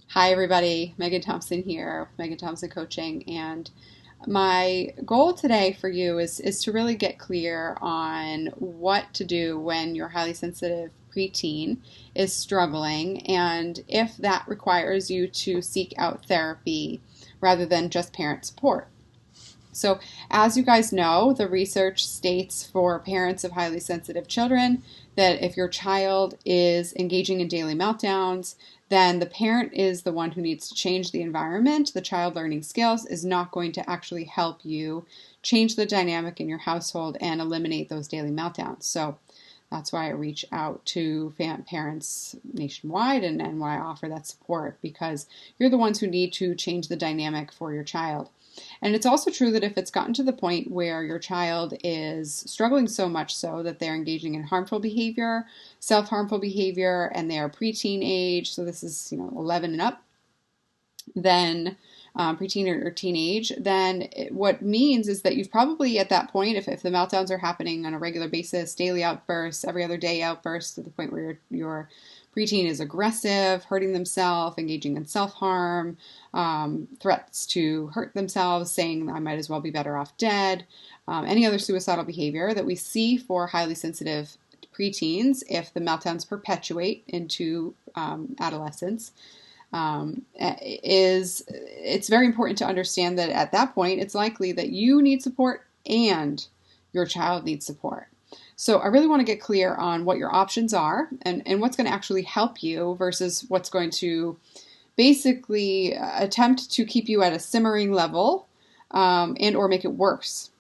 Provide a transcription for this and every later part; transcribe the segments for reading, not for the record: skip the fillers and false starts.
Hi, everybody. Megan Thompson here, Megan Thompson Coaching. And my goal today for you is to really get clear on what to do when your highly sensitive preteen is struggling and if that requires you to seek out therapy rather than just parent support. So, as you guys know, the research states for parents of highly sensitive children that if your child is engaging in daily meltdowns, then the parent is the one who needs to change the environment. The child learning skills is not going to actually help you change the dynamic in your household and eliminate those daily meltdowns. So, that's why I reach out to parents nationwide and why I offer that support, because you're the ones who need to change the dynamic for your child. And it's also true that if it's gotten to the point where your child is struggling so much so that they're engaging in harmful behavior, self-harmful behavior, and they are preteen age, so this is 11 and up, then preteen or teenage, then what means is that you've probably at that point, if the meltdowns are happening on a regular basis, daily outbursts, every other day outbursts, to the point where your preteen is aggressive, hurting themselves, engaging in self-harm, threats to hurt themselves, saying I might as well be better off dead, any other suicidal behavior that we see for highly sensitive preteens if the meltdowns perpetuate into adolescence. It's very important to understand that at that point, it's likely that you need support and your child needs support. So I really want to get clear on what your options are and what's going to actually help you versus what's going to basically attempt to keep you at a simmering level and or make it worse.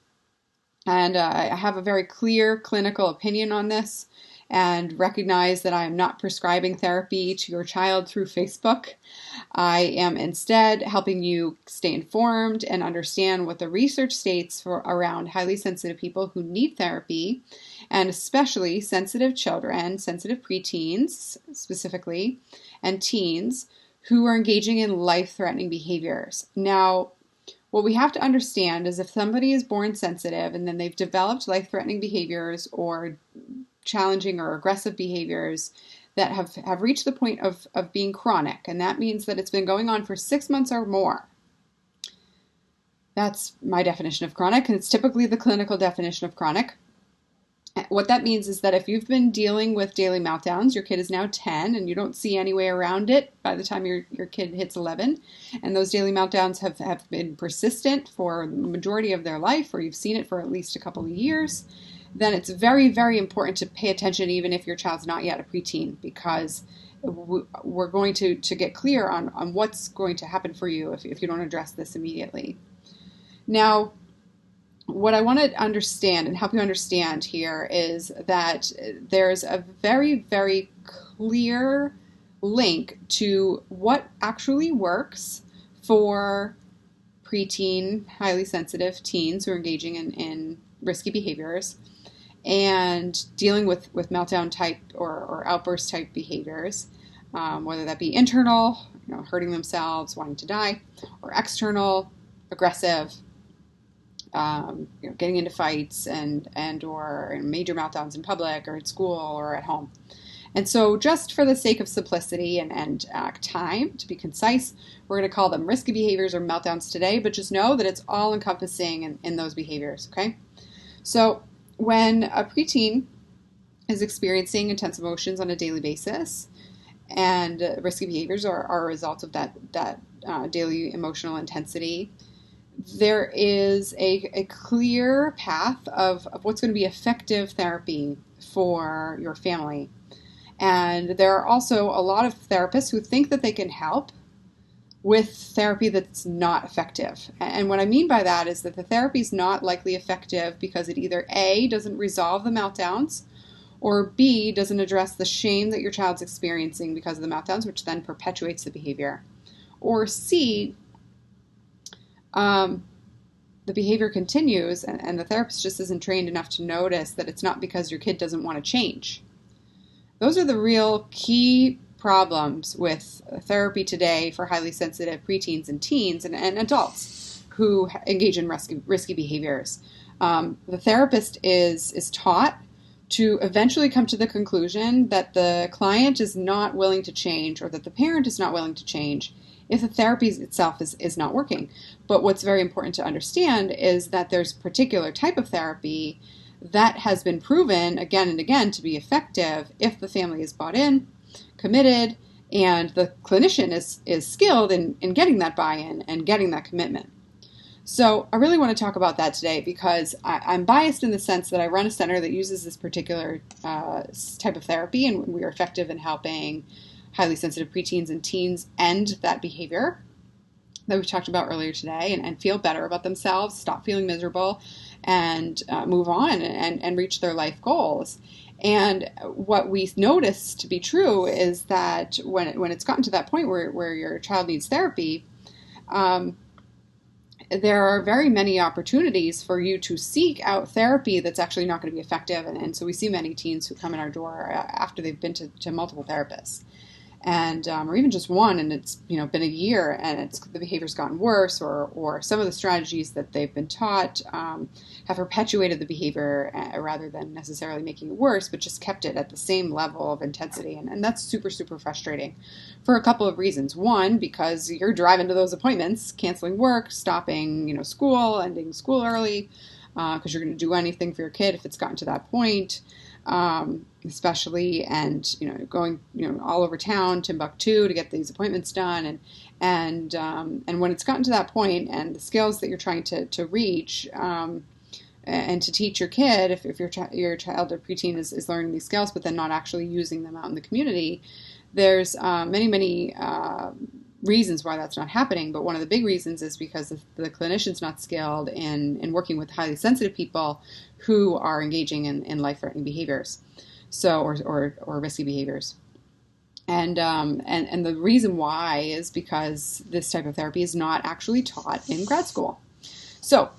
And I have a very clear clinical opinion on this and recognize that I am not prescribing therapy to your child through Facebook. I am instead helping you stay informed and understand what the research states for around highly sensitive people who need therapy, and especially sensitive children, sensitive preteens specifically, and teens who are engaging in life-threatening behaviors. Now, what we have to understand is if somebody is born sensitive and then they've developed life-threatening behaviors or challenging or aggressive behaviors that have reached the point of being chronic, and that means that it's been going on for 6 months or more. That's my definition of chronic, and it's typically the clinical definition of chronic. What that means is that if you've been dealing with daily meltdowns, your kid is now 10 and you don't see any way around it by the time your kid hits 11, and those daily meltdowns have been persistent for the majority of their life, or you've seen it for at least a couple of years, then it's very, very important to pay attention even if your child's not yet a preteen, because we're going to get clear on what's going to happen for you if you don't address this immediately. Now, what I want to understand and help you understand here is that there's a very, very clear link to what actually works for preteen, highly sensitive teens who are engaging in risky behaviors and dealing with meltdown type or outburst type behaviors, whether that be internal, hurting themselves, wanting to die, or external, aggressive, getting into fights and or major meltdowns in public or at school or at home. And so just for the sake of simplicity and time, to be concise, we're going to call them risky behaviors or meltdowns today, but just know that it's all encompassing in those behaviors, okay? So when a preteen is experiencing intense emotions on a daily basis, and risky behaviors are a result of that daily emotional intensity, there is a clear path of what's going to be effective therapy for your family. And there are also a lot of therapists who think that they can help with therapy that's not effective. And what I mean by that is that the therapy is not likely effective because it either A, doesn't resolve the meltdowns, or B, doesn't address the shame that your child's experiencing because of the meltdowns, which then perpetuates the behavior, or C, the behavior continues and the therapist just isn't trained enough to notice that it's not because your kid doesn't want to change. Those are the real key problems with therapy today for highly sensitive preteens and teens and adults who engage in risky behaviors. The therapist is taught to eventually come to the conclusion that the client is not willing to change, or that the parent is not willing to change if the therapy itself is not working. But what's very important to understand is that there's a particular type of therapy that has been proven again and again to be effective if the family is bought in, committed, and the clinician is skilled in getting that buy-in and getting that commitment. So I really want to talk about that today because I'm biased in the sense that I run a center that uses this particular type of therapy, and we are effective in helping highly sensitive preteens and teens end that behavior that we talked about earlier today, and feel better about themselves, stop feeling miserable, and move on and reach their life goals. And what we notice to be true is that when it's gotten to that point where your child needs therapy, there are very many opportunities for you to seek out therapy that's actually not going to be effective. And so we see many teens who come in our door after they've been to multiple therapists, and or even just one, and it's been a year and the behavior's gotten worse, or some of the strategies that they've been taught have perpetuated the behavior rather than necessarily making it worse, but just kept it at the same level of intensity, and that's super, super frustrating for a couple of reasons. One, because you're driving to those appointments, canceling work, stopping school, ending school early, because you're going to do anything for your kid if it's gotten to that point. Especially, and going all over town, Timbuktu, to get these appointments done, and when it's gotten to that point, and the skills that you're trying to reach, and to teach your kid, if your child or preteen is learning these skills, but then not actually using them out in the community, there's many reasons why that's not happening. But one of the big reasons is because the clinician's not skilled in working with highly sensitive people who are engaging in life-threatening behaviors, or risky behaviors. And the reason why is because this type of therapy is not actually taught in grad school. So,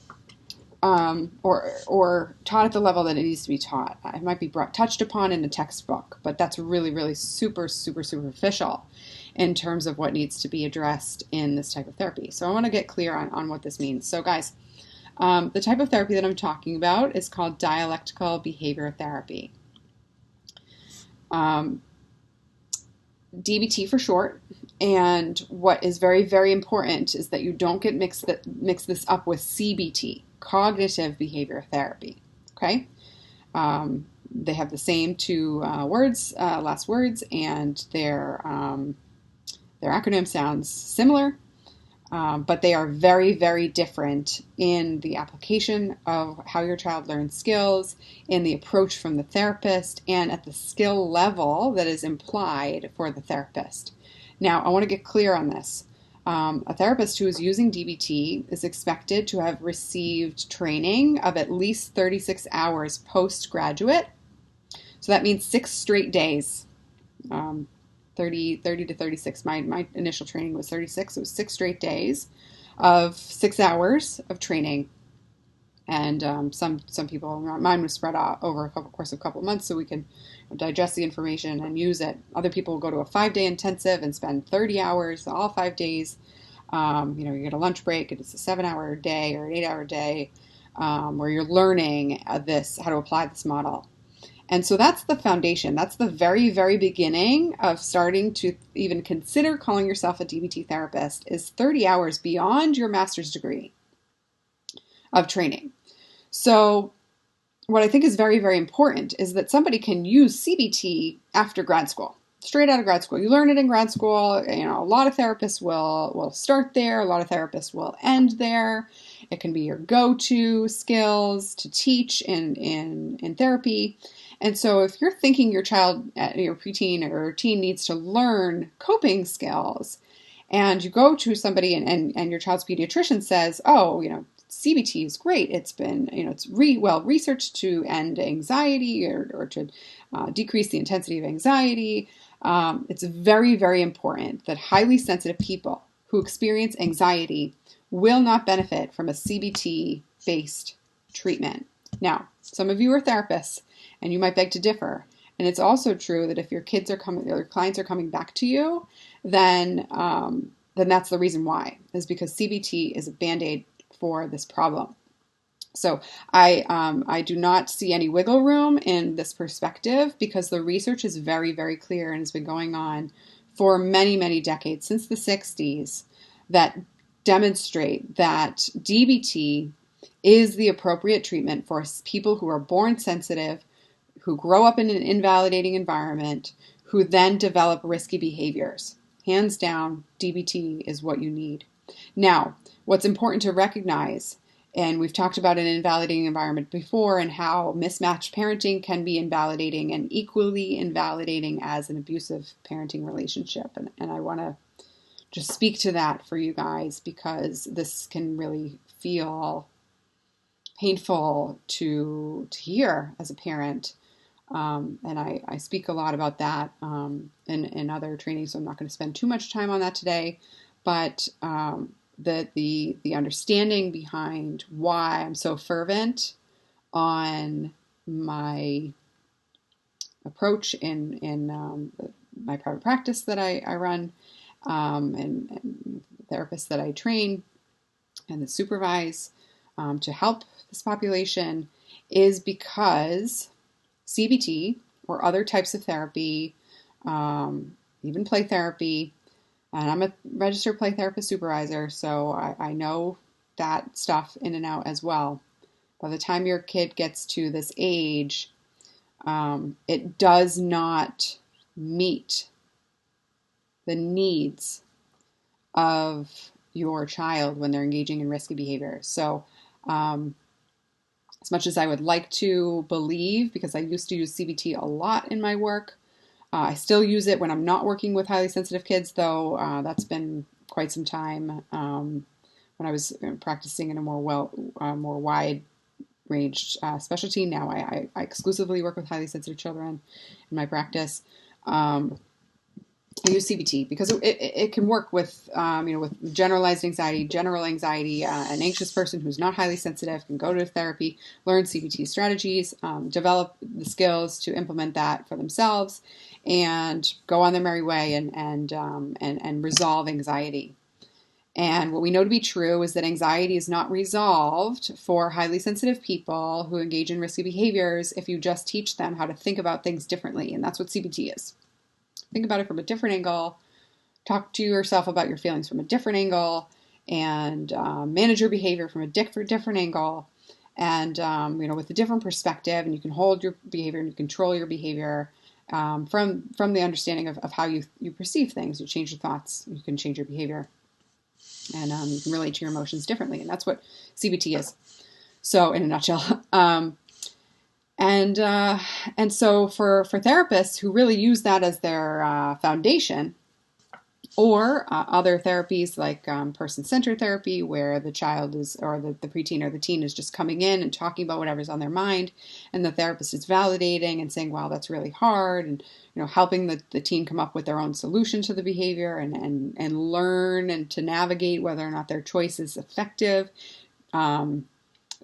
or taught at the level that it needs to be taught. It might be touched upon in a textbook, but that's really, really super, super superficial in terms of what needs to be addressed in this type of therapy. So I want to get clear on what this means. So guys, the type of therapy that I'm talking about is called dialectical behavior therapy. DBT for short. And what is very, very important is that you don't get mix this up with CBT, cognitive behavior therapy. Okay? They have the same two last words, and their acronym sounds similar, but they are very, very different in the application of how your child learns skills, in the approach from the therapist, and at the skill level that is implied for the therapist. Now, I want to get clear on this. A therapist who is using DBT is expected to have received training of at least 36 hours postgraduate. So that means 6 straight days. 30 to 36. My initial training was 36. It was 6 straight days of 6 hours of training. And some people, mine was spread out over course of a couple of months so we can digest the information and use it. Other people will go to a 5-day intensive and spend 30 hours, all 5 days. You get a lunch break, and it's a 7-hour day or an 8-hour day where you're learning how to apply this model. And so that's the foundation. That's the very, very beginning of starting to even consider calling yourself a DBT therapist, is 30 hours beyond your master's degree of training. So what I think is very, very important is that somebody can use CBT after grad school, straight out of grad school. You learn it in grad school. A lot of therapists will start there. A lot of therapists will end there. It can be your go-to skills to teach in therapy. And so if you're thinking your child, your preteen or teen needs to learn coping skills, and you go to somebody and your child's pediatrician says, CBT is great. It's been, it's well researched to end anxiety or to decrease the intensity of anxiety. It's very, very important that highly sensitive people who experience anxiety will not benefit from a CBT-based treatment. Now, some of you are therapists, and you might beg to differ. And it's also true that if your kids are coming, or clients are coming back to you, then that's the reason why, is because CBT is a Band-Aid for this problem. So I do not see any wiggle room in this perspective because the research is very, very clear and has been going on for many, many decades, since the 60s, that demonstrate that DBT is the appropriate treatment for people who are born sensitive, who grow up in an invalidating environment, who then develop risky behaviors. Hands down, DBT is what you need. Now, what's important to recognize, and we've talked about an invalidating environment before and how mismatched parenting can be invalidating and equally invalidating as an abusive parenting relationship. And I want to just speak to that for you guys because this can really feel painful to hear as a parent. And I speak a lot about that in other trainings, so I'm not going to spend too much time on that today. But the understanding behind why I'm so fervent on my approach in my private practice that I run, and therapists that I train and supervise to help this population is because CBT or other types of therapy, even play therapy, and I'm a registered play therapist supervisor, so I know that stuff in and out as well. By the time your kid gets to this age, it does not meet the needs of your child when they're engaging in risky behavior. So as much as I would like to believe, because I used to use CBT a lot in my work, I still use it when I'm not working with highly sensitive kids, though that's been quite some time when I was practicing in a more wide-ranged specialty. Now I exclusively work with highly sensitive children in my practice. I use CBT because it can work with with generalized anxiety, general anxiety. An anxious person who's not highly sensitive can go to therapy, learn CBT strategies, develop the skills to implement that for themselves, and go on their merry way and resolve anxiety. And what we know to be true is that anxiety is not resolved for highly sensitive people who engage in risky behaviors if you just teach them how to think about things differently, and that's what CBT is. Think about it from a different angle, talk to yourself about your feelings from a different angle, and manage your behavior from a different angle, and with a different perspective, and you can hold your behavior and you control your behavior from the understanding of how you perceive things. You change your thoughts, you can change your behavior, and you can relate to your emotions differently, and that's what CBT is. So in a nutshell. And so for therapists who really use that as their foundation, or other therapies like person-centered therapy, where the child is, or the preteen or the teen is just coming in and talking about whatever's on their mind, and the therapist is validating and saying, wow, that's really hard, and helping the teen come up with their own solution to the behavior and learn and to navigate whether or not their choice is effective.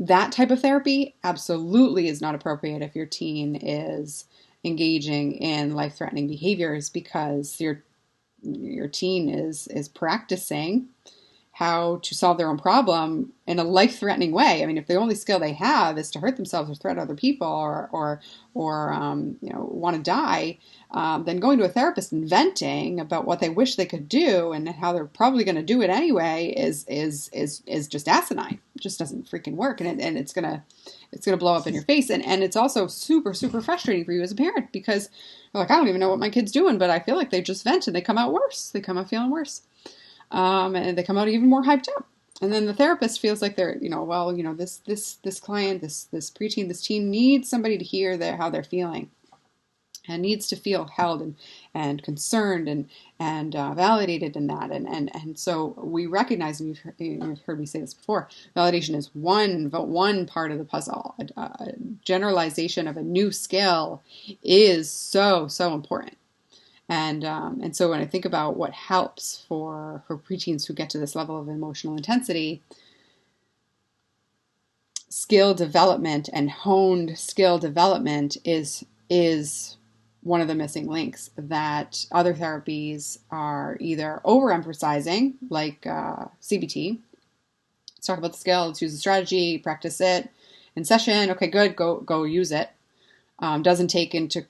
That type of therapy absolutely is not appropriate if your teen is engaging in life-threatening behaviors, because your teen is practicing how to solve their own problem in a life-threatening way. I mean, if the only skill they have is to hurt themselves or threaten other people or want to die, then going to a therapist and venting about what they wish they could do and how they're probably going to do it anyway is just asinine. It just doesn't freaking work, and it's gonna blow up in your face, and it's also super, super frustrating for you as a parent, because you're like, I don't even know what my kid's doing, but I feel like they just vent and they come out worse. They come out feeling worse. And they come out even more hyped up. And then the therapist feels like they're, this client, this preteen, this teen needs somebody to hear how they're feeling, and needs to feel held and concerned and validated in that. And so we recognize, and you've heard me say this before, validation is one part of the puzzle. A generalization of a new skill is so, so important. And so when I think about what helps for preteens who get to this level of emotional intensity, skill development and honed skill development is one of the missing links that other therapies are either overemphasizing, like CBT. Let's talk about the skill, let's use the strategy, practice it, in session. Okay, good. Go use it. Doesn't take into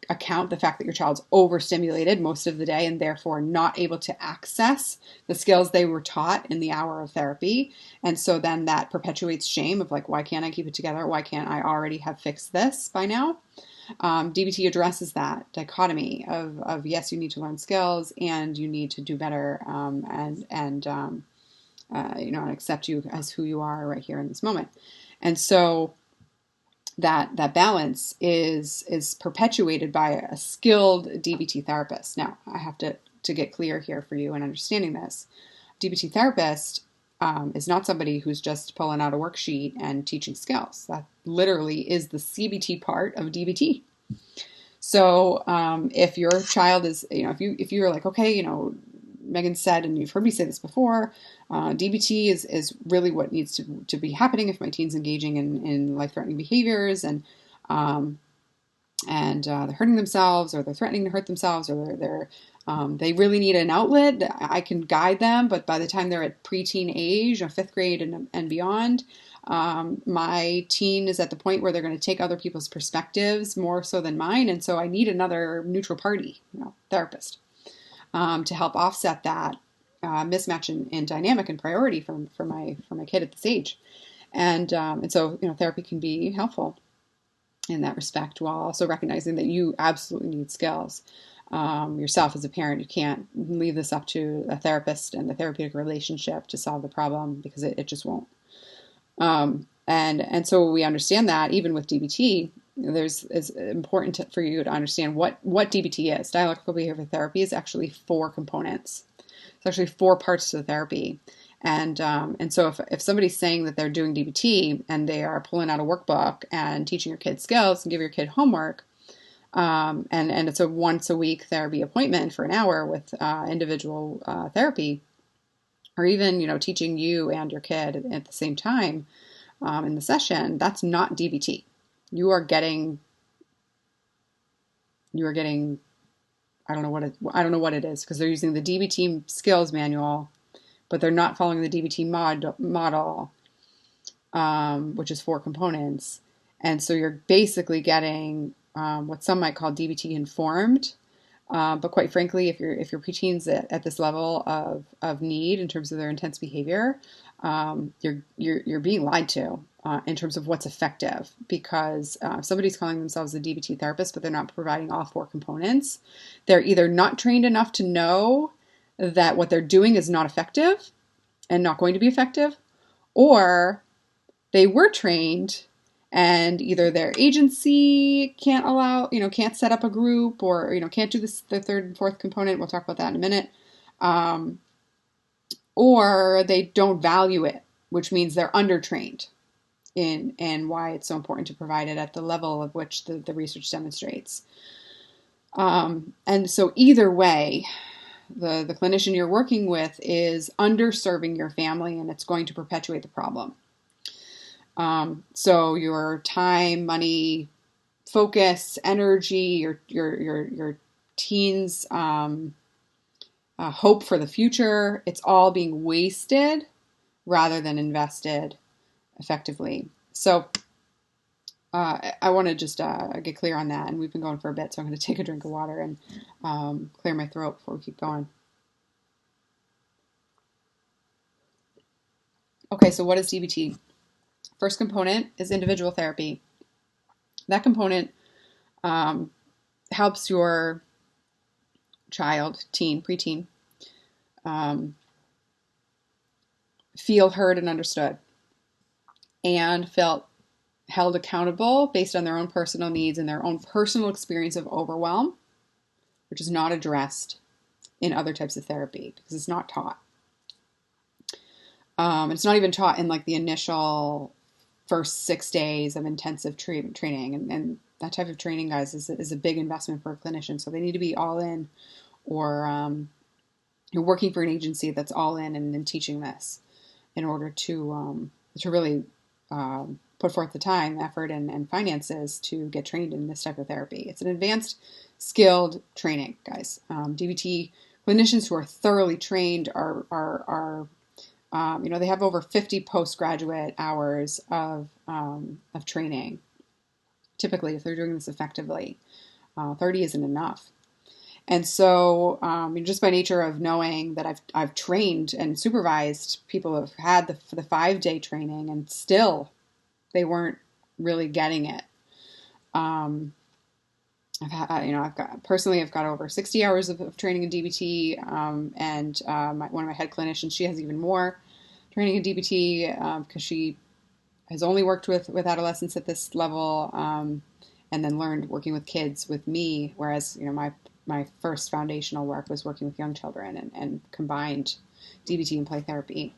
account the fact that your child's overstimulated most of the day and therefore not able to access the skills they were taught in the hour of therapy. And so then that perpetuates shame of like, why can't I keep it together? Why can't I already have fixed this by now? DBT addresses that dichotomy of yes, you need to learn skills and you need to do better, and accept you as who you are right here in this moment. And so that balance is perpetuated by a skilled DBT therapist. Now, I have to get clear here for you in understanding this. DBT therapist is not somebody who's just pulling out a worksheet and teaching skills. That literally is the CBT part of DBT. So if your child is, if you're like, okay, Megan said, and you've heard me say this before, DBT is really what needs to be happening if my teen's engaging in life-threatening behaviors and they're hurting themselves, or they're threatening to hurt themselves, or they really need an outlet. I can guide them, but by the time they're at preteen age, or fifth grade and beyond, my teen is at the point where they're going to take other people's perspectives more so than mine, and so I need another neutral party, therapist, to help offset that mismatch in dynamic and priority for my kid at this age, and so therapy can be helpful in that respect, while also recognizing that you absolutely need skills yourself as a parent. You can't leave this up to a therapist and the therapeutic relationship to solve the problem, because it just won't. And so we understand that even with DBT, it's important for you to understand what DBT is. Dialectical behavior therapy is actually 4 components. It's actually 4 parts to the therapy. And so if somebody's saying that they're doing DBT and they are pulling out a workbook and teaching your kid skills and give your kid homework, and it's a once a week therapy appointment for an hour with individual therapy, or even teaching you and your kid at the same time in the session, that's not DBT. You are getting I don't know what it is, because they're using the DBT skills manual, but they're not following the DBT model, which is 4 components. And so you're basically getting what some might call DBT informed. But quite frankly, if your preteens at this level of need in terms of their intense behavior, you're being lied to in terms of what's effective, because if somebody's calling themselves a DBT therapist, but they're not providing all 4 components, they're either not trained enough to know that what they're doing is not effective and not going to be effective, or they were trained and either their agency can't set up a group, or can't do the 3rd and 4th component. We'll talk about that in a minute. Or they don't value it, which means they're undertrained in why it's so important to provide it at the level of which the research demonstrates. And so either way, the clinician you're working with is underserving your family, and it's going to perpetuate the problem. So your time, money, focus, energy, your teens' hope for the future, it's all being wasted rather than invested effectively. So I want to just get clear on that, and we've been going for a bit, so I'm going to take a drink of water and clear my throat before we keep going. Okay, so what is DBT? First component is individual therapy. That component helps your child, teen, preteen, feel heard and understood, and felt held accountable based on their own personal needs and their own personal experience of overwhelm, which is not addressed in other types of therapy because it's not taught. It's not even taught in like the initial first 6 days of intensive training. And that type of training, guys, is a big investment for a clinician. So they need to be all in, or you're working for an agency that's all in and teaching this in order to really put forth the time, effort, and finances to get trained in this type of therapy. It's an advanced, skilled training, guys. DBT clinicians who are thoroughly trained are They have over 50 postgraduate hours of training. Typically, if they're doing this effectively, 30 isn't enough. And so, just by nature of knowing that I've trained and supervised people who have had the 5-day training, and still they weren't really getting it. I've got over 60 hours of training in DBT, and one of my head clinicians, she has even more training in DBT because she has only worked with adolescents at this level, and then learned working with kids with me, whereas my first foundational work was working with young children and combined DBT and play therapy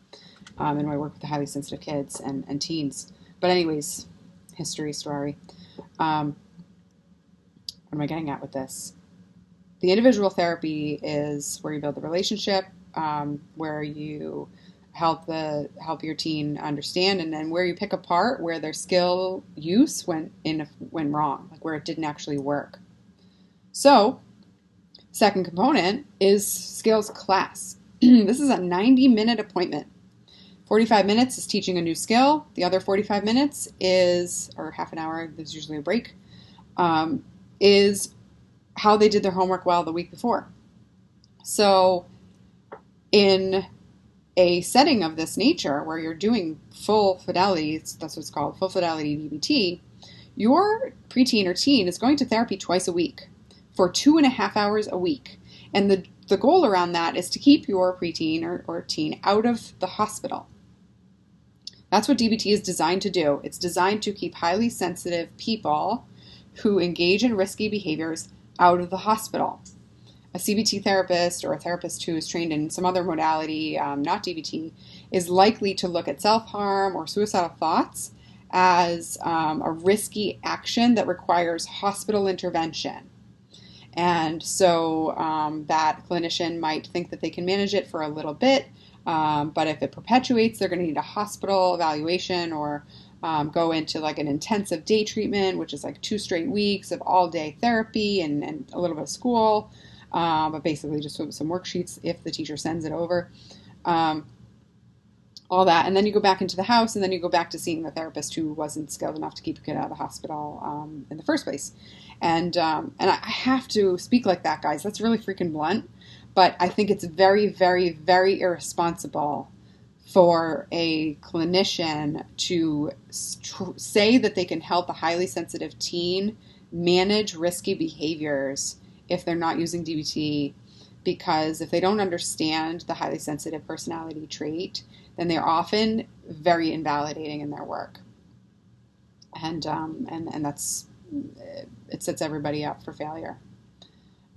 in my work with the highly sensitive kids and teens. But anyways, history story. What am I getting at with this? The individual therapy is where you build the relationship, where you help your teen understand, and then where you pick apart where their skill use went wrong, like where it didn't actually work. So, second component is skills class. This is a 90-minute appointment. 45 minutes is teaching a new skill. The other 45 minutes or half an hour, there's usually a break, is how they did their homework well the week before. So in a setting of this nature where you're doing full fidelity, that's what it's called, full fidelity DBT, your preteen or teen is going to therapy twice a week for 2.5 hours a week. And the goal around that is to keep your preteen or teen out of the hospital. That's what DBT is designed to do. It's designed to keep highly sensitive people who engage in risky behaviors out of the hospital. A CBT therapist or a therapist who is trained in some other modality, not DBT, is likely to look at self-harm or suicidal thoughts as a risky action that requires hospital intervention. And so that clinician might think that they can manage it for a little bit, but if it perpetuates, they're going to need a hospital evaluation or go into like an intensive day treatment, which is like 2 straight weeks of all-day therapy and a little bit of school, but basically just some worksheets if the teacher sends it over. All that, and then you go back into the house, and then you go back to seeing the therapist who wasn't skilled enough to keep a kid out of the hospital in the first place. And I have to speak like that, guys. That's really freaking blunt, but I think it's very, very, very irresponsible for a clinician to say that they can help a highly sensitive teen manage risky behaviors if they're not using DBT, because if they don't understand the highly sensitive personality trait, then they're often very invalidating in their work, and that's, it sets everybody up for failure.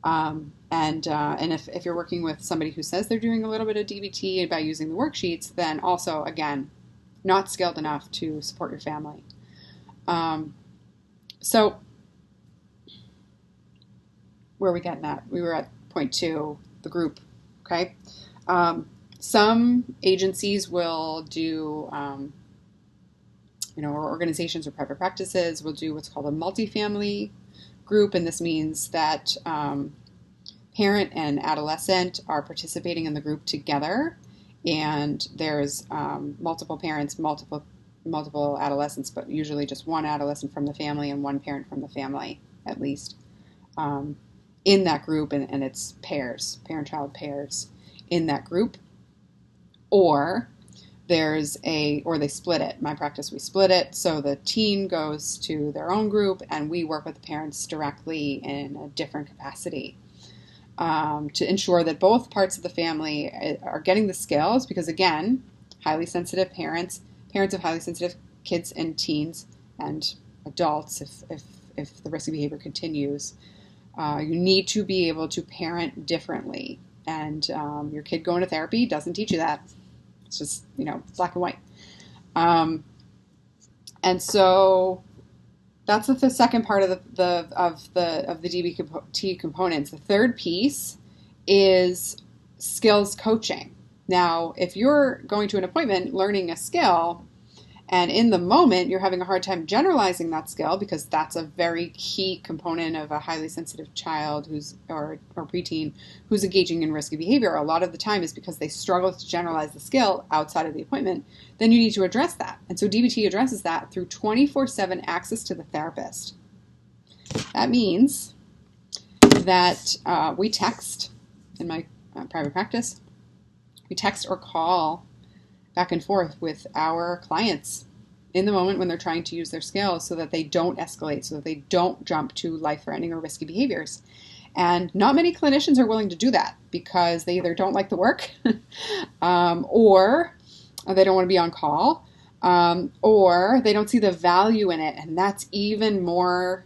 And if you're working with somebody who says they're doing a little bit of DBT by using the worksheets, then also, again, not skilled enough to support your family. So where are we getting at? We were at point 2, the group, okay? Some agencies will do, or organizations or private practices will do what's called a multifamily group, and this means that parent and adolescent are participating in the group together, and there's multiple parents, multiple adolescents, but usually just one adolescent from the family and one parent from the family, at least, in that group, and it's pairs, parent-child pairs in that group. Or they split it. My practice, we split it. So the teen goes to their own group and we work with the parents directly in a different capacity to ensure that both parts of the family are getting the skills, because again, highly sensitive parents of highly sensitive kids and teens and adults, if the risky behavior continues, you need to be able to parent differently. And your kid going to therapy doesn't teach you that. It's just, black and white. And so that's the second part of the DBT components. The third piece is skills coaching. Now, if you're going to an appointment learning a skill And in the moment, you're having a hard time generalizing that skill because that's a very key component of a highly sensitive child or preteen who's engaging in risky behavior. A lot of the time is because they struggle to generalize the skill outside of the appointment. Then you need to address that. And so DBT addresses that through 24/7 access to the therapist. That means that we text in my private practice. We text or call back and forth with our clients in the moment when they're trying to use their skills so that they don't escalate, so that they don't jump to life-threatening or risky behaviors. And not many clinicians are willing to do that because they either don't like the work or they don't want to be on call or they don't see the value in it. And that's even more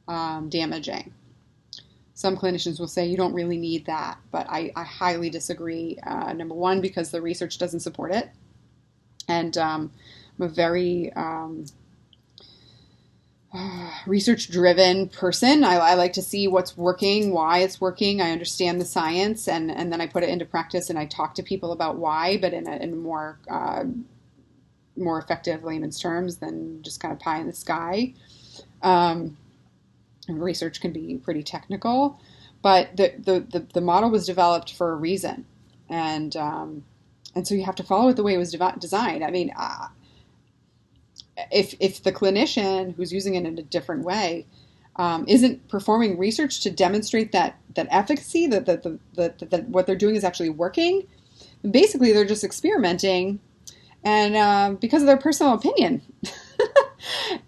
damaging. Some clinicians will say you don't really need that, but I highly disagree. Number one, because the research doesn't support it. And I'm a very research-driven person. I like to see what's working, why it's working. I understand the science, and then I put it into practice, and I talk to people about why, but in more effective layman's terms than just kind of pie in the sky. Research can be pretty technical, but the model was developed for a reason, and so you have to follow it the way it was designed. I mean, if the clinician who's using it in a different way isn't performing research to demonstrate that efficacy, that what they're doing is actually working, basically they're just experimenting, and because of their personal opinion.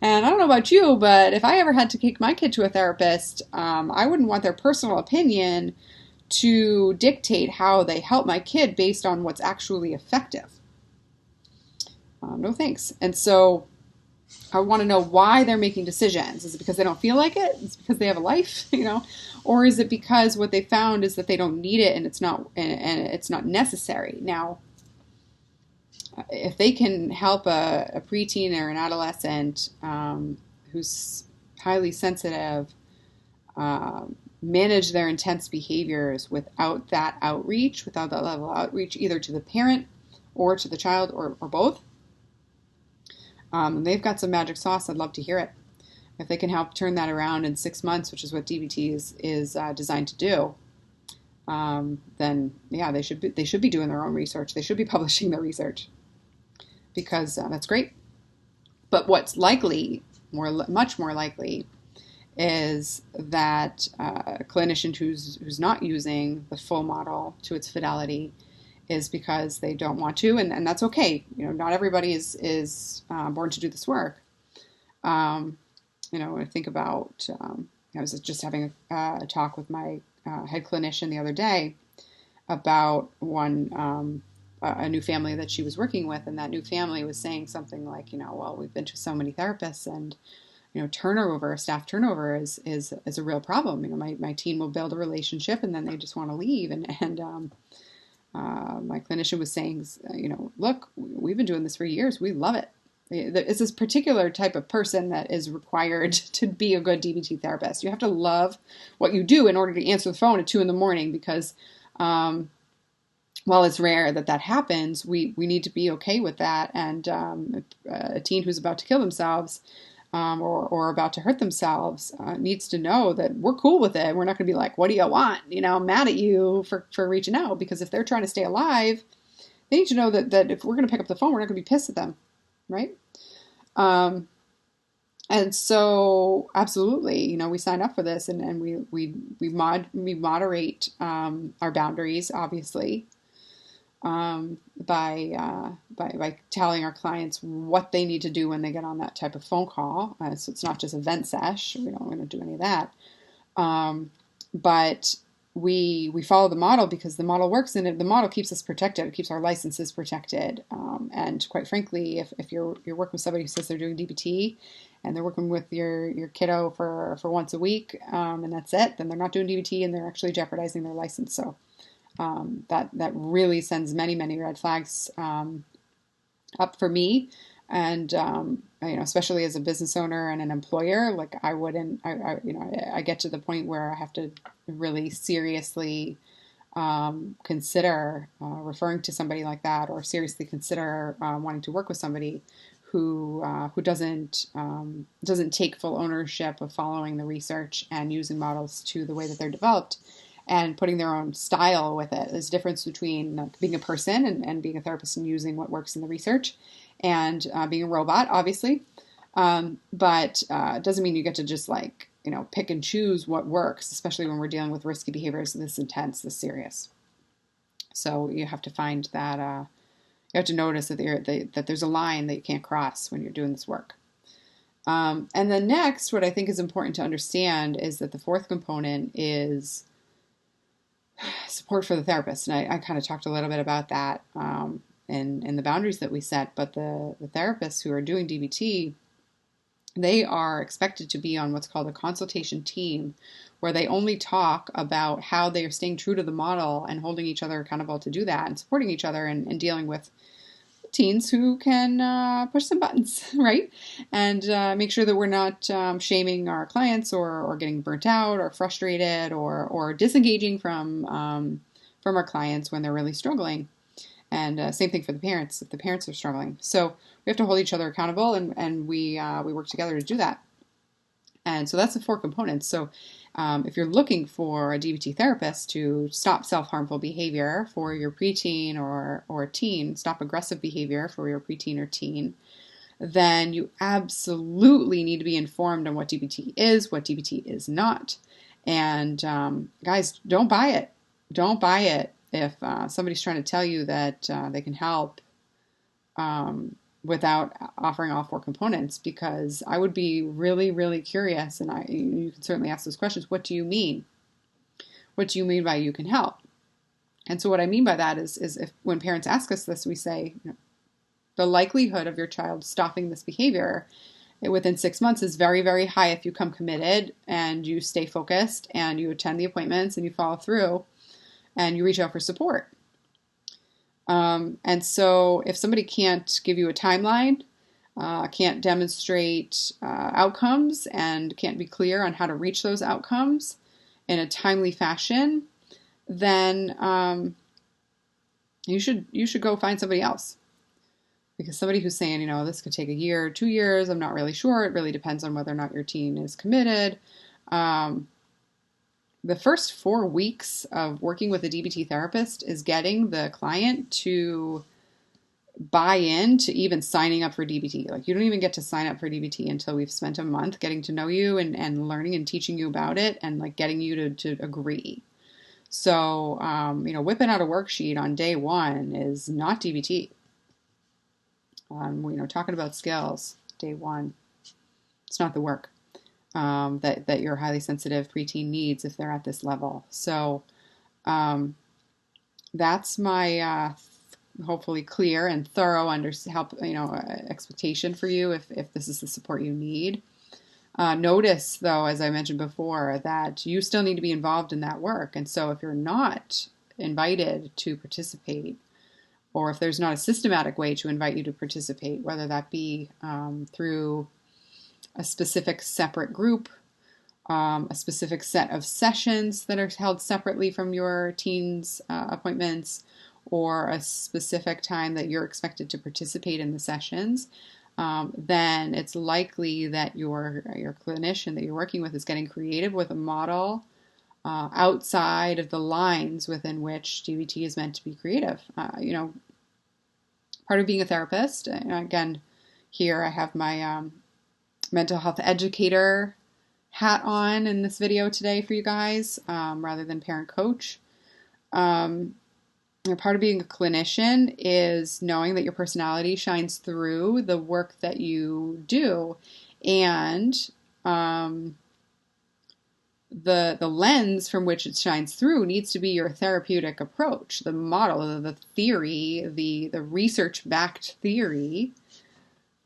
And I don't know about you, but if I ever had to take my kid to a therapist, I wouldn't want their personal opinion to dictate how they help my kid based on what's actually effective. No thanks. And so I want to know why they're making decisions. Is it because they don't feel like it? Is it because they have a life, or is it because what they found is that they don't need it and it's not necessary? Now, if they can help a preteen or an adolescent who's highly sensitive manage their intense behaviors without that outreach, without that level of outreach, either to the parent or to the child or both, they've got some magic sauce. I'd love to hear it. If they can help turn that around in 6 months, which is what DBT is designed to do, then yeah, they should be doing their own research. They should be publishing their research. Because that's great. But what's likely, much more likely, is that a clinician who's not using the full model to its fidelity is because they don't want to, and that's okay. Not everybody is born to do this work. I think about, I was just having a talk with my head clinician the other day about a new family that she was working with, and that new family was saying something like, well, we've been to so many therapists, and staff turnover is a real problem. My teen will build a relationship, and then they just want to leave, and my clinician was saying, look, we've been doing this for years. We love it. It's this particular type of person that is required to be a good DBT therapist. You have to love what you do in order to answer the phone at 2 a.m. because while it's rare that happens, we need to be okay with that. And a teen who's about to kill themselves or about to hurt themselves needs to know that we're cool with it. We're not going to be like, what do you want? I'm mad at you for reaching out, because if they're trying to stay alive, they need to know that if we're going to pick up the phone, we're not going to be pissed at them, right? And so absolutely, we sign up for this, and we moderate our boundaries, obviously. By telling our clients what they need to do when they get on that type of phone call. So it's not just a vent sesh. We don't do any of that. But we follow the model because the model works, and the model keeps us protected. It keeps our licenses protected. And quite frankly, if you're working with somebody who says they're doing DBT and they're working with your kiddo for once a week, and that's it, then they're not doing DBT and they're actually jeopardizing their license. So that really sends many, many red flags up for me. And especially as a business owner and an employer, like I get to the point where I have to really seriously consider referring to somebody like that, or seriously consider wanting to work with somebody who doesn't take full ownership of following the research and using models to the way that they're developed and putting their own style with it. There's a difference between being a person and being a therapist and using what works in the research, and being a robot, obviously. But it doesn't mean you get to just pick and choose what works, especially when we're dealing with risky behaviors this intense, this serious. So you have to find that, you have to notice that there's a line that you can't cross when you're doing this work. And then next, what I think is important to understand is that the fourth component is support for the therapist. And I kind of talked a little bit about that in the boundaries that we set, but the therapists who are doing DBT, they are expected to be on what's called a consultation team, where they only talk about how they are staying true to the model and holding each other accountable to do that, and supporting each other and dealing with teens who can push some buttons, right? And make sure that we're not shaming our clients or getting burnt out or frustrated or disengaging from our clients when they're really struggling. And same thing for the parents, if the parents are struggling. So we have to hold each other accountable, and we work together to do that. And so that's the four components. So if you're looking for a DBT therapist to stop self-harmful behavior for your preteen or teen, stop aggressive behavior for your preteen or teen, then you absolutely need to be informed on what DBT is, what DBT is not. And guys, don't buy it. Don't buy it if somebody's trying to tell you that they can help without offering all four components, because I would be really, really curious, and you can certainly ask those questions. What do you mean? What do you mean by you can help? And so what I mean by that is if when parents ask us this, we say, the likelihood of your child stopping this behavior within 6 months is very, very high if you come committed and you stay focused and you attend the appointments and you follow through and you reach out for support. And so if somebody can't give you a timeline, can't demonstrate outcomes, and can't be clear on how to reach those outcomes in a timely fashion, then you should go find somebody else. Because somebody who's saying, this could take a year, 2 years, I'm not really sure. It really depends on whether or not your teen is committed. The first 4 weeks of working with a DBT therapist is getting the client to buy in to even signing up for DBT. Like, you don't even get to sign up for DBT until we've spent a month getting to know you and learning and teaching you about it, and getting you to agree. So, whipping out a worksheet on day one is not DBT. Talking about skills, day one, it's not the work that your highly sensitive preteen needs if they're at this level. So that's my hopefully clear and thorough expectation for you if this is the support you need. Notice, though, as I mentioned before, that you still need to be involved in that work. And so if you're not invited to participate, or if there's not a systematic way to invite you to participate, whether that be through a specific separate group, a specific set of sessions that are held separately from your teen's appointments, or a specific time that you're expected to participate in the sessions, then it's likely that your clinician that you're working with is getting creative with a model outside of the lines within which DBT is meant to be creative. Part of being a therapist, again, here I have my mental health educator hat on in this video today for you guys, rather than parent coach. Part of being a clinician is knowing that your personality shines through the work that you do, and the lens from which it shines through needs to be your therapeutic approach, the model, the theory, the research-backed theory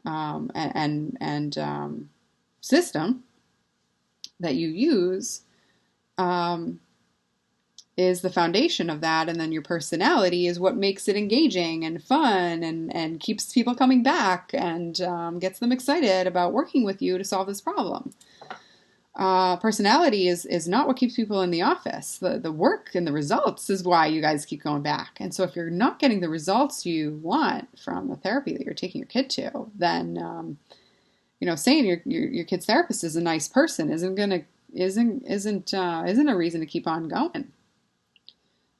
and system that you use is the foundation of that, and then your personality is what makes it engaging and fun and keeps people coming back and gets them excited about working with you to solve this problem. personality is not what keeps people in the office. The work and the results is why you guys keep going back. And so if you're not getting the results you want from the therapy that you're taking your kid to, then saying your kid's therapist is a nice person isn't a reason to keep on going.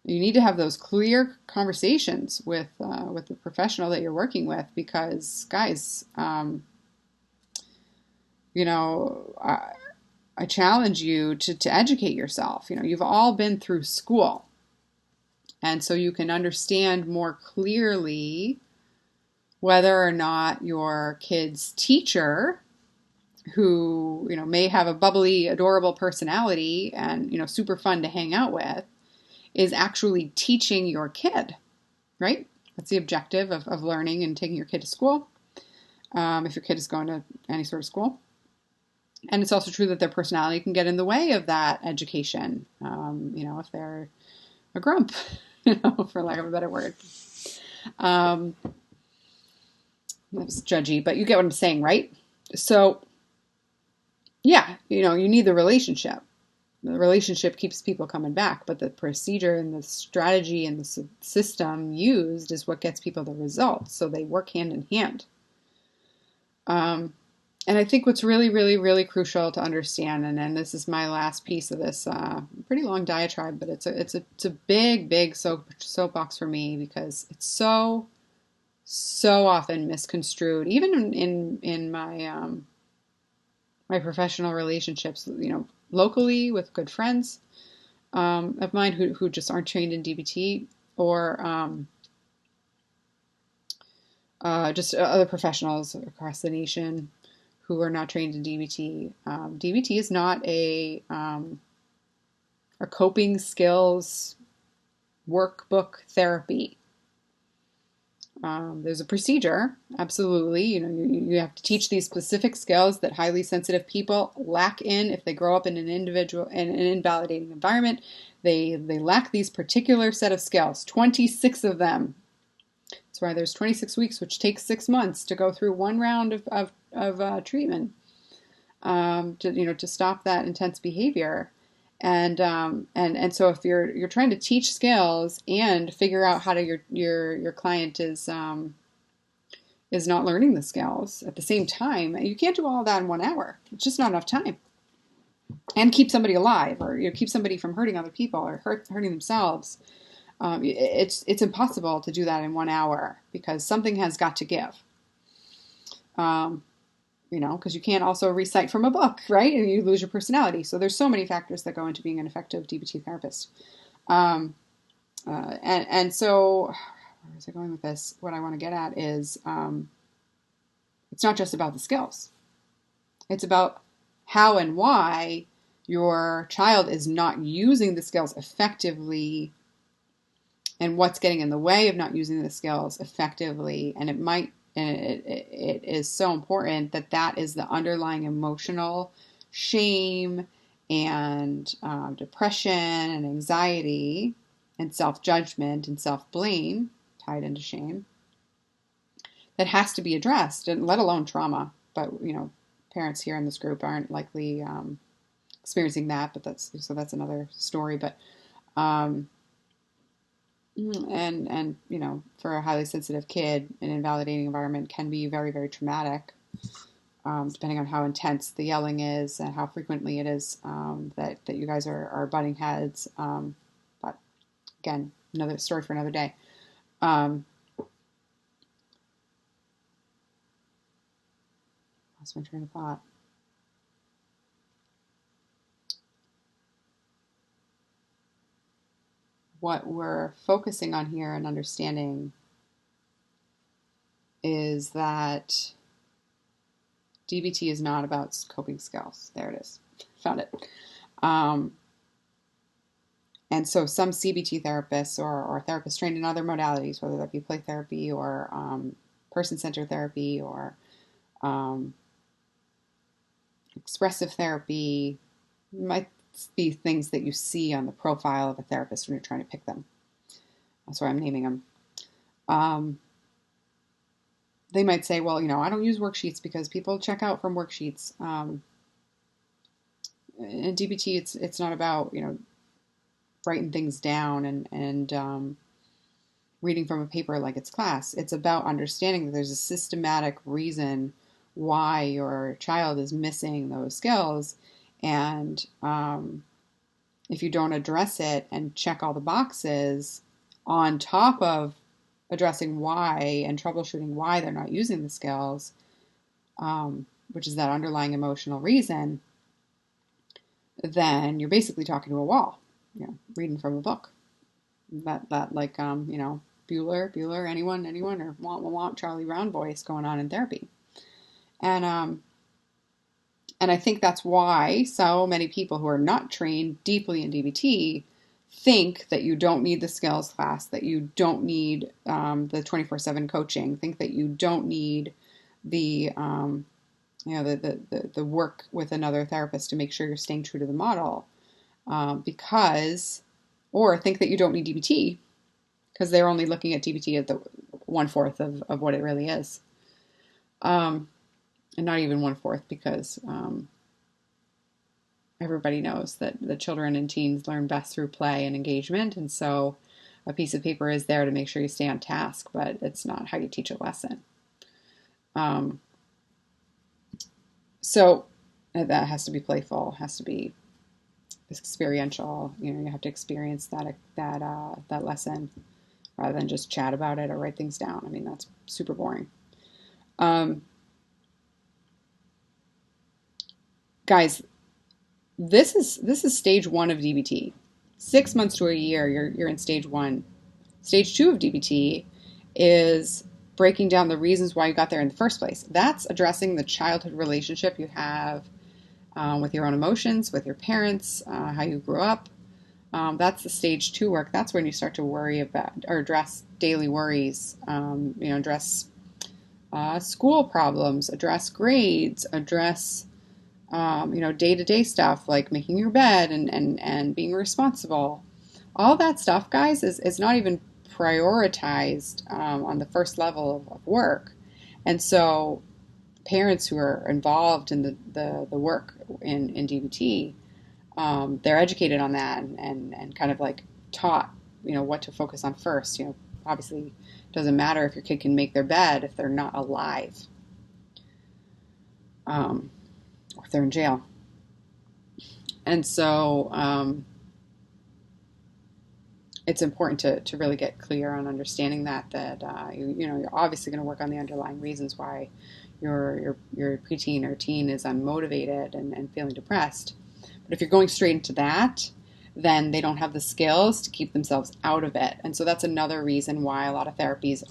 You need to have those clear conversations with the professional that you're working with, because guys, I challenge you to educate yourself. You've all been through school, and so you can understand more clearly whether or not your kid's teacher, who may have a bubbly, adorable personality and super fun to hang out with, is actually teaching your kid, right? That's the objective of learning and taking your kid to school, if your kid is going to any sort of school. And it's also true that their personality can get in the way of that education, if they're a grump, for lack of a better word. That was judgy, but you get what I'm saying, right? So, yeah, you need the relationship. The relationship keeps people coming back, but the procedure and the strategy and the system used is what gets people the results. So they work hand in hand. And I think what's really, really, really crucial to understand, and then this is my last piece of this pretty long diatribe, but it's a big soapbox for me, because it's so often misconstrued, even in my my professional relationships, locally with good friends of mine who just aren't trained in DBT, or just other professionals across the nation who are not trained in DBT. DBT is not a coping skills workbook therapy. There's a procedure, absolutely. You have to teach these specific skills that highly sensitive people lack in if they grow up in an invalidating environment. They lack these particular set of skills, 26 of them. That's why there's 26 weeks, which takes 6 months to go through one round of treatment, to stop that intense behavior. And so if you're trying to teach skills and figure out how to your client is not learning the skills at the same time, you can't do all that in 1 hour. It's just not enough time. And keep somebody alive, or keep somebody from hurting other people or hurting themselves. It's impossible to do that in 1 hour, because something has got to give. Because you can't also recite from a book, right? And you lose your personality. So there's so many factors that go into being an effective DBT therapist. And so, where was I going with this? What I want to get at is, it's not just about the skills. It's about how and why your child is not using the skills effectively, and what's getting in the way of not using the skills effectively. And it is so important that is the underlying emotional shame and depression and anxiety and self-judgment and self-blame, tied into shame, that has to be addressed, and let alone trauma. But parents here in this group aren't likely experiencing that, but that's another story. But and for a highly sensitive kid, an invalidating environment can be very, very traumatic, depending on how intense the yelling is and how frequently it is that you guys are butting heads. But again, another story for another day. Lost my train of thought. What we're focusing on here and understanding is that DBT is not about coping skills. There it is. Found it. And so some CBT therapists or therapists trained in other modalities, whether that be play therapy or person-centered therapy or expressive therapy, might be things that you see on the profile of a therapist when you're trying to pick them. That's why I'm naming them. They might say, well, I don't use worksheets because people check out from worksheets. in DBT, it's not about, writing things down and reading from a paper like it's class. It's about understanding that there's a systematic reason why your child is missing those skills. And if you don't address it and check all the boxes on top of addressing why and troubleshooting why they're not using the skills, which is that underlying emotional reason, then you're basically talking to a wall, reading from a book. That like, Bueller, anyone, or want Charlie Brown voice going on in therapy. And I think that's why so many people who are not trained deeply in DBT think that you don't need the skills class, that you don't need the 24/7 coaching, think that you don't need the the work with another therapist to make sure you're staying true to the model, or think that you don't need DBT because they're only looking at DBT at the 1/4 of what it really is. And not even 1/4, because everybody knows that the children and teens learn best through play and engagement. And so a piece of paper is there to make sure you stay on task, but it's not how you teach a lesson. So that has to be playful, has to be experiential. You have to experience that lesson rather than just chat about it or write things down. I mean, that's super boring. Guys, this is stage 1 of DBT. 6 months to a year, you're in stage 1. Stage 2 of DBT is breaking down the reasons why you got there in the first place. That's addressing the childhood relationship you have with your own emotions, with your parents, how you grew up. That's the stage 2 work. That's when you start to worry about or address daily worries, address school problems, address grades, address day-to-day stuff like making your bed and being responsible. All that stuff, guys, is not even prioritized on the first level of work. And so parents who are involved in the work in DBT, they're educated on that and kind of like taught, what to focus on first. Obviously it doesn't matter if your kid can make their bed if they're not alive. Or if they're in jail. And so it's important to really get clear on understanding that you're obviously going to work on the underlying reasons why your preteen or teen is unmotivated and feeling depressed. But if you're going straight into that, then they don't have the skills to keep themselves out of it. And so that's another reason why a lot of therapies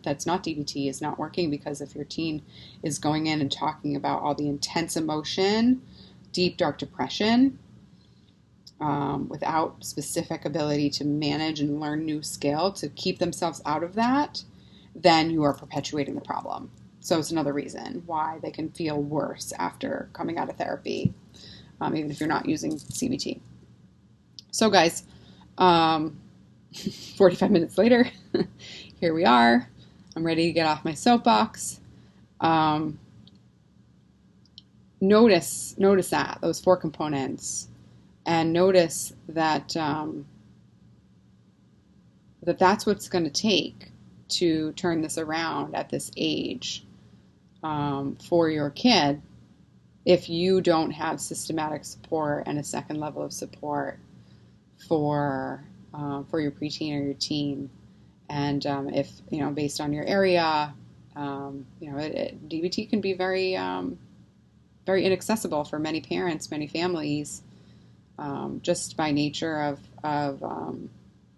that's not DBT is not working, because if your teen is going in and talking about all the intense emotion, deep, dark depression, without specific ability to manage and learn new skill to keep themselves out of that, then you are perpetuating the problem. So it's another reason why they can feel worse after coming out of therapy, even if you're not using CBT. So guys, 45 minutes later, here we are. I'm ready to get off my soapbox. Notice that, those 4 components, and notice that that's what's going to take to turn this around at this age for your kid if you don't have systematic support and a second level of support for your preteen or your teen. And if based on your area, DBT can be very very inaccessible for many parents, many families, just by nature of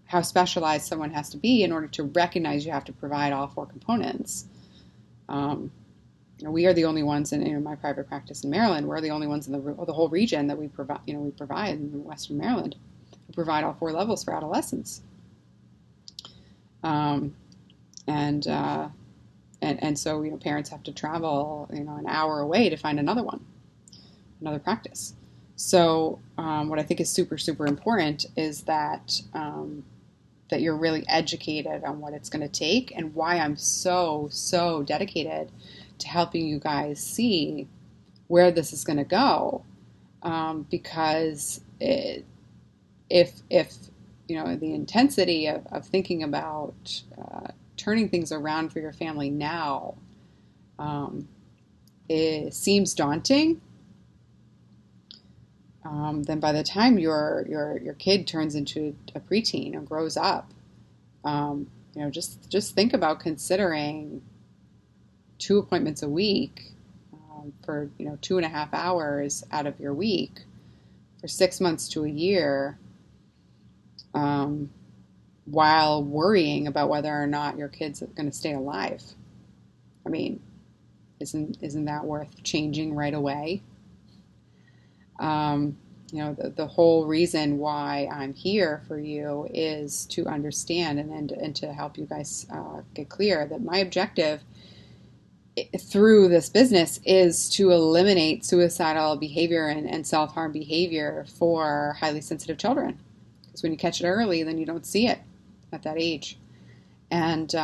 how specialized someone has to be in order to recognize you have to provide all 4 components. We are the only ones in my private practice in Maryland. We're the only ones in the whole region that we provide. We provide in Western Maryland. We provide all 4 levels for adolescents. And so parents have to travel an hour away to find another practice. So what I think is super, super important is that that you're really educated on what it's going to take, and why I'm so dedicated to helping you guys see where this is going to go. because if the intensity of thinking about turning things around for your family now it seems daunting, then by the time your kid turns into a preteen or grows up, just think about considering 2 appointments a week for 2.5 hours out of your week for 6 months to a year, while worrying about whether or not your kid's going to stay alive. I mean, isn't that worth changing right away? The whole reason why I'm here for you is to understand and to help you guys get clear that my objective through this business is to eliminate suicidal behavior and self-harm behavior for highly sensitive children. Because when you catch it early, then you don't see it at that age. And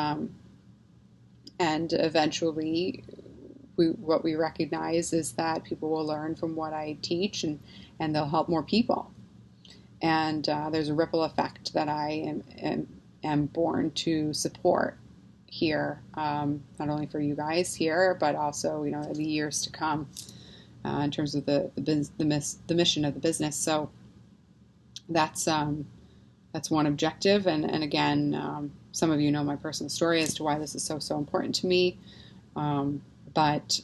eventually, what we recognize is that people will learn from what I teach, and they'll help more people. And there's a ripple effect that I am born to support here, not only for you guys here, but also the years to come in terms of the mission of the business. So that's one objective. And again, some of you know my personal story as to why this is so important to me. But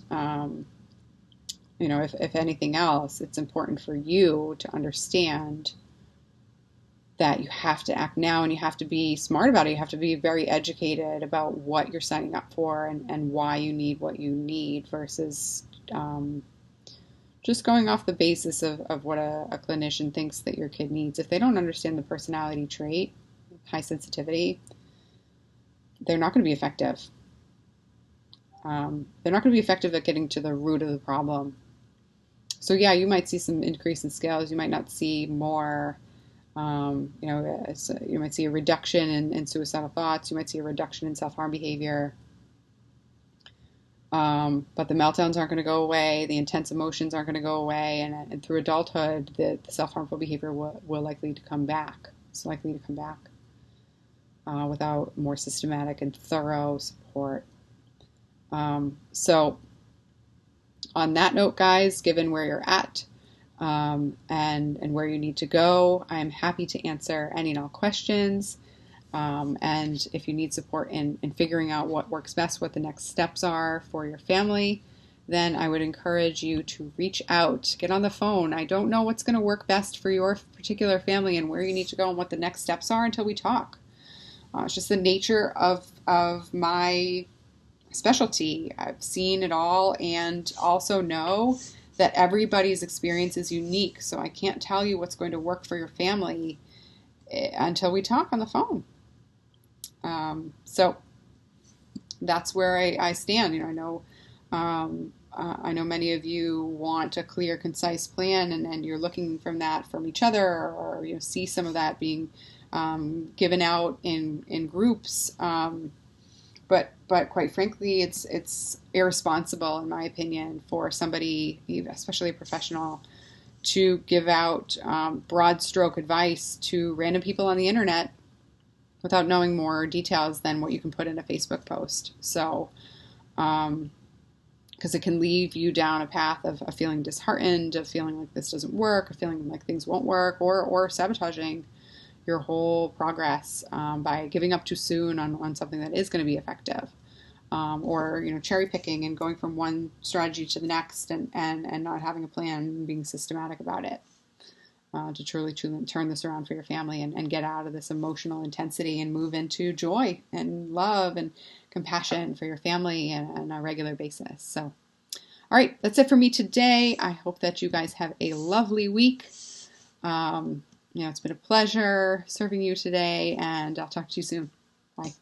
if anything else, it's important for you to understand that you have to act now, and you have to be smart about it. You have to be very educated about what you're signing up for and why you need what you need versus just going off the basis of what a clinician thinks that your kid needs. If they don't understand the personality trait, high sensitivity, they're not going to be effective. They're not going to be effective at getting to the root of the problem. So yeah, you might see some increase in scales. You might not see more, you might see a reduction in suicidal thoughts. You might see a reduction in self-harm behavior. But the meltdowns aren't going to go away. The intense emotions aren't going to go away. And through adulthood, the self-harmful behavior will likely to come back. It's likely to come back without more systematic and thorough support. So on that note, guys, given where you're at and where you need to go, I'm happy to answer any and all questions. And if you need support in figuring out what works best, what the next steps are for your family, then I would encourage you to reach out, get on the phone. I don't know what's going to work best for your particular family and where you need to go and what the next steps are until we talk. It's just the nature of my specialty. I've seen it all and also know that everybody's experience is unique. So I can't tell you what's going to work for your family until we talk on the phone. So that's where I stand. I know many of you want a clear, concise plan, and you're looking from each other, or see some of that being given out in groups. But quite frankly, it's irresponsible, in my opinion, for somebody, especially a professional, to give out broad stroke advice to random people on the internet without knowing more details than what you can put in a Facebook post. So, because it can leave you down a path of feeling disheartened, of feeling like this doesn't work, of feeling like things won't work, or sabotaging your whole progress by giving up too soon on something that is going to be effective, or cherry picking and going from one strategy to the next and not having a plan and being systematic about it to truly turn this around for your family and get out of this emotional intensity and move into joy and love and compassion for your family on a regular basis. So, all right, that's it for me today. I hope that you guys have a lovely week. It's been a pleasure serving you today, and I'll talk to you soon. Bye.